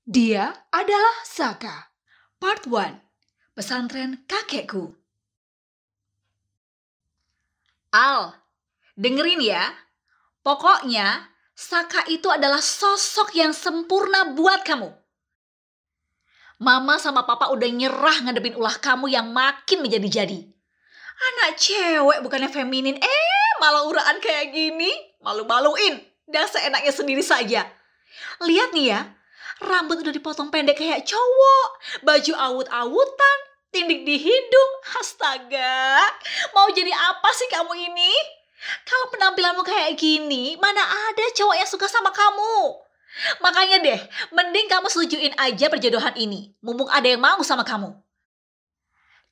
Dia adalah Saka. Part 1. Pesantren kakekku. Al, dengerin ya. Pokoknya, Saka itu adalah sosok yang sempurna buat kamu. Mama sama papa udah nyerah ngadepin ulah kamu yang makin menjadi-jadi. Anak cewek bukannya feminin, malah uraan kayak gini. Malu-maluin, dan seenaknya sendiri saja. Lihat nih ya, rambut udah dipotong pendek kayak cowok, baju awut-awutan, tindik di hidung. Astaga, mau jadi apa sih kamu ini? Kalau penampilanmu kayak gini, mana ada cowok yang suka sama kamu? Makanya deh, mending kamu setujuin aja perjodohan ini, mumpung ada yang mau sama kamu.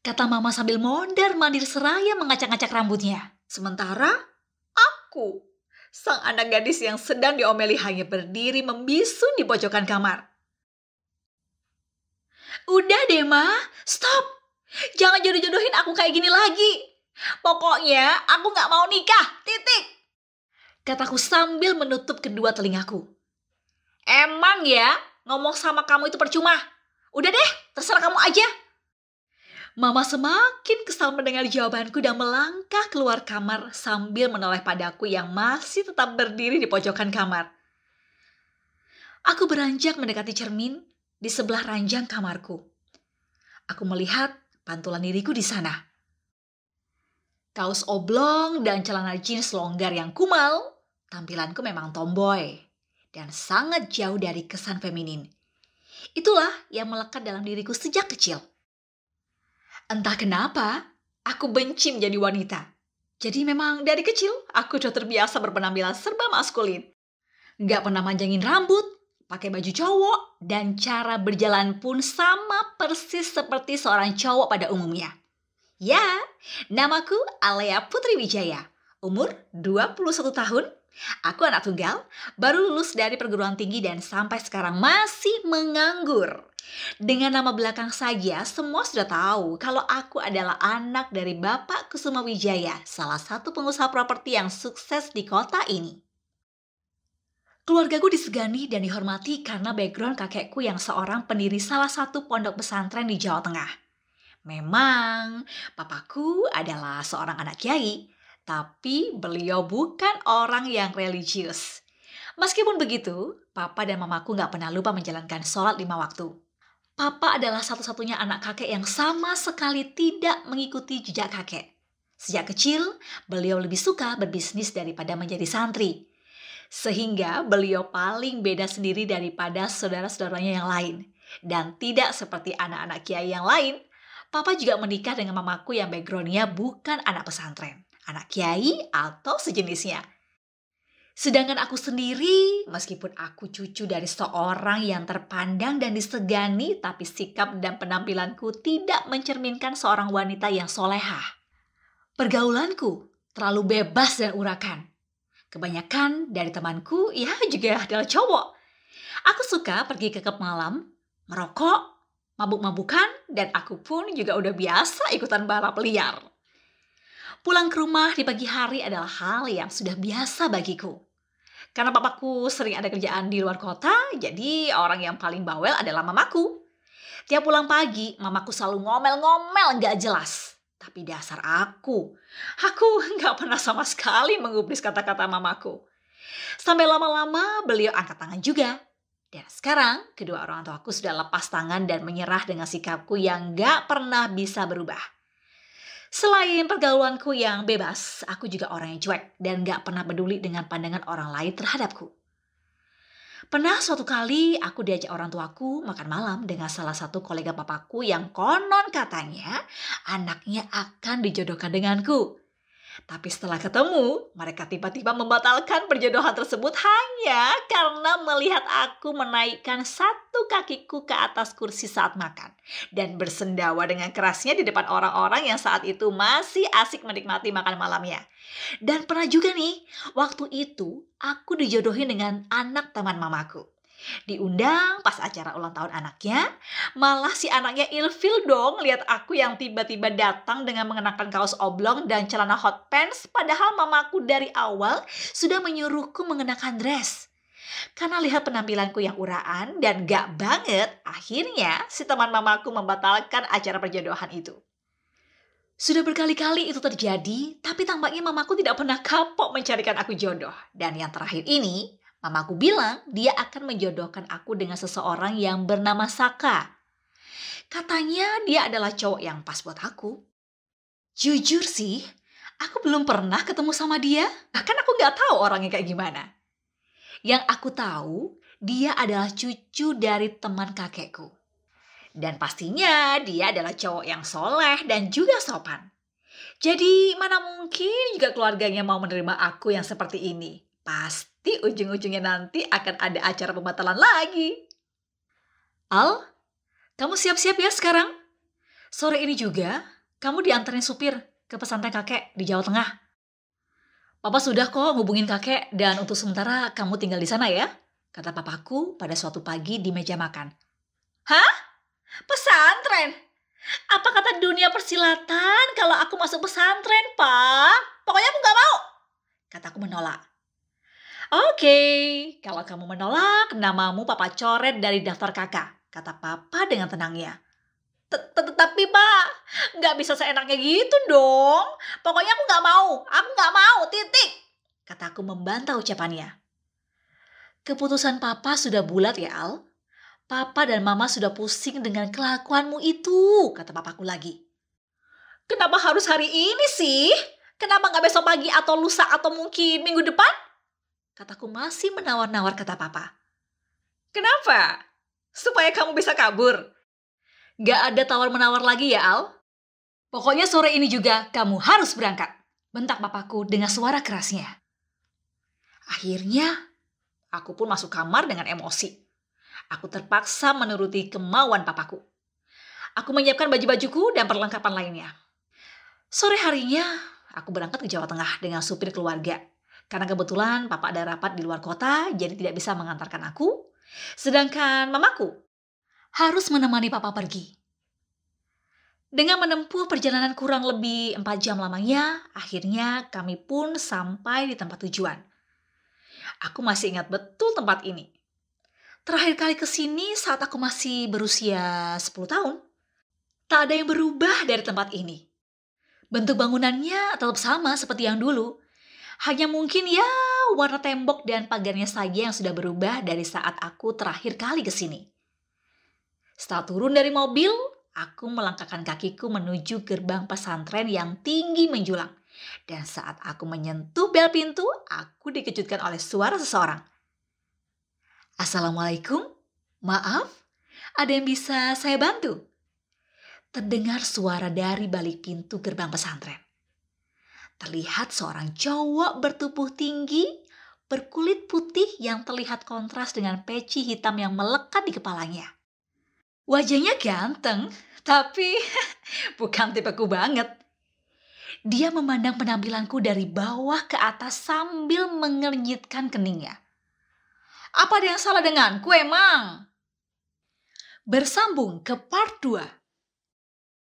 Kata mama sambil mondar-mandir seraya mengacak-ngacak rambutnya. Sementara aku, sang anak gadis yang sedang diomeli, hanya berdiri membisu di pojokan kamar. Udah deh ma, stop. Jangan jodoh-jodohin aku kayak gini lagi. Pokoknya aku gak mau nikah, titik. Kataku sambil menutup kedua telingaku. Emang ya, ngomong sama kamu itu percuma. Udah deh, terserah kamu aja. Mama semakin kesal mendengar jawabanku dan melangkah keluar kamar sambil menoleh padaku yang masih tetap berdiri di pojokan kamar. Aku beranjak mendekati cermin di sebelah ranjang kamarku. Aku melihat pantulan diriku di sana. Kaos oblong dan celana jeans longgar yang kumal, tampilanku memang tomboy dan sangat jauh dari kesan feminin. Itulah yang melekat dalam diriku sejak kecil. Entah kenapa, aku benci menjadi wanita. Jadi memang dari kecil, aku sudah terbiasa berpenampilan serba maskulin. Gak pernah manjangin rambut, pakai baju cowok, dan cara berjalan pun sama persis seperti seorang cowok pada umumnya. Ya, namaku Alea Putri Wijaya. Umur 21 tahun. Aku anak tunggal, baru lulus dari perguruan tinggi dan sampai sekarang masih menganggur. Dengan nama belakang saja, semua sudah tahu kalau aku adalah anak dari Bapak Kusuma Wijaya, salah satu pengusaha properti yang sukses di kota ini. Keluargaku disegani dan dihormati karena background kakekku yang seorang pendiri salah satu pondok pesantren di Jawa Tengah. Memang, papaku adalah seorang anak kiai, tapi beliau bukan orang yang religius. Meskipun begitu, papa dan mamaku gak pernah lupa menjalankan sholat 5 waktu. Papa adalah satu-satunya anak kakek yang sama sekali tidak mengikuti jejak kakek. Sejak kecil, beliau lebih suka berbisnis daripada menjadi santri. Sehingga beliau paling beda sendiri daripada saudara-saudaranya yang lain. Dan tidak seperti anak-anak kiai yang lain, papa juga menikah dengan mamaku yang backgroundnya bukan anak pesantren, anak kiai atau sejenisnya. Sedangkan aku sendiri, meskipun aku cucu dari seorang yang terpandang dan disegani, tapi sikap dan penampilanku tidak mencerminkan seorang wanita yang solehah. Pergaulanku terlalu bebas dan urakan. Kebanyakan dari temanku ya juga adalah cowok. Aku suka pergi ke klub malam, merokok, mabuk-mabukan, dan aku pun juga udah biasa ikutan balap liar. Pulang ke rumah di pagi hari adalah hal yang sudah biasa bagiku. Karena papaku sering ada kerjaan di luar kota, jadi orang yang paling bawel adalah mamaku. Tiap pulang pagi, mamaku selalu ngomel-ngomel gak jelas. Tapi dasar aku gak pernah sama sekali mengubris kata-kata mamaku. Sampai lama-lama beliau angkat tangan juga. Dan sekarang, kedua orang tuaku sudah lepas tangan dan menyerah dengan sikapku yang gak pernah bisa berubah. Selain pergaulanku yang bebas, aku juga orang yang cuek dan gak pernah peduli dengan pandangan orang lain terhadapku. Pernah suatu kali aku diajak orang tuaku makan malam dengan salah satu kolega papaku yang konon katanya anaknya akan dijodohkan denganku. Tapi setelah ketemu, mereka tiba-tiba membatalkan perjodohan tersebut hanya karena melihat aku menaikkan satu kakiku ke atas kursi saat makan. Dan bersendawa dengan kerasnya di depan orang-orang yang saat itu masih asik menikmati makan malamnya. Dan pernah juga nih, waktu itu aku dijodohin dengan anak teman mamaku. Diundang pas acara ulang tahun anaknya, malah si anaknya ilfil dong lihat aku yang tiba-tiba datang dengan mengenakan kaos oblong dan celana hot pants, padahal mamaku dari awal sudah menyuruhku mengenakan dress. Karena lihat penampilanku yang uraan dan gak banget, akhirnya si teman mamaku membatalkan acara perjodohan itu. Sudah berkali-kali itu terjadi, tapi tampaknya mamaku tidak pernah kapok mencarikan aku jodoh. Dan yang terakhir ini, mamaku bilang dia akan menjodohkan aku dengan seseorang yang bernama Saka. Katanya dia adalah cowok yang pas buat aku. Jujur sih, aku belum pernah ketemu sama dia. Bahkan aku gak tahu orangnya kayak gimana. Yang aku tahu, dia adalah cucu dari teman kakekku. Dan pastinya dia adalah cowok yang soleh dan juga sopan. Jadi mana mungkin juga keluarganya mau menerima aku yang seperti ini. Pasti ujung-ujungnya nanti akan ada acara pembatalan lagi. Al, kamu siap-siap ya sekarang? Sore ini juga kamu diantarin supir ke pesantren kakek di Jawa Tengah. Papa sudah kok ngubungin kakek dan untuk sementara kamu tinggal di sana ya, kata papaku pada suatu pagi di meja makan. Hah? Pesantren? Apa kata dunia persilatan kalau aku masuk pesantren, Pak? Pokoknya aku gak mau. Kataku menolak. Oke, kalau kamu menolak, namamu Papa coret dari daftar kakak, kata Papa dengan tenangnya. Tapi Pak, gak bisa seenaknya gitu dong. Pokoknya aku gak mau, titik. Kataku membantah ucapannya. Keputusan Papa sudah bulat ya, Al. Papa dan Mama sudah pusing dengan kelakuanmu itu, kata papaku lagi. Kenapa harus hari ini sih? Kenapa gak besok pagi atau lusa atau mungkin minggu depan? Kataku masih menawar-nawar kata papa. Kenapa? Supaya kamu bisa kabur. Gak ada tawar-menawar lagi ya, Al. Pokoknya sore ini juga kamu harus berangkat, bentak papaku dengan suara kerasnya. Akhirnya, aku pun masuk kamar dengan emosi. Aku terpaksa menuruti kemauan papaku. Aku menyiapkan baju-bajuku dan perlengkapan lainnya. Sore harinya, aku berangkat ke Jawa Tengah dengan supir keluarga. Karena kebetulan papa ada rapat di luar kota, jadi tidak bisa mengantarkan aku. Sedangkan mamaku harus menemani papa pergi. Dengan menempuh perjalanan kurang lebih 4 jam lamanya, akhirnya kami pun sampai di tempat tujuan. Aku masih ingat betul tempat ini. Terakhir kali ke sini saat aku masih berusia 10 tahun. Tak ada yang berubah dari tempat ini. Bentuk bangunannya tetap sama seperti yang dulu. Hanya mungkin ya warna tembok dan pagarnya saja yang sudah berubah dari saat aku terakhir kali ke sini. Setelah turun dari mobil, aku melangkahkan kakiku menuju gerbang pesantren yang tinggi menjulang. Dan saat aku menyentuh bel pintu, aku dikejutkan oleh suara seseorang. Assalamualaikum, maaf, ada yang bisa saya bantu? Terdengar suara dari balik pintu gerbang pesantren. Terlihat seorang cowok bertubuh tinggi, berkulit putih yang terlihat kontras dengan peci hitam yang melekat di kepalanya. Wajahnya ganteng, tapi bukan tipeku banget. Dia memandang penampilanku dari bawah ke atas sambil mengernyitkan keningnya. Apa ada yang salah denganku emang? Bersambung ke part 2.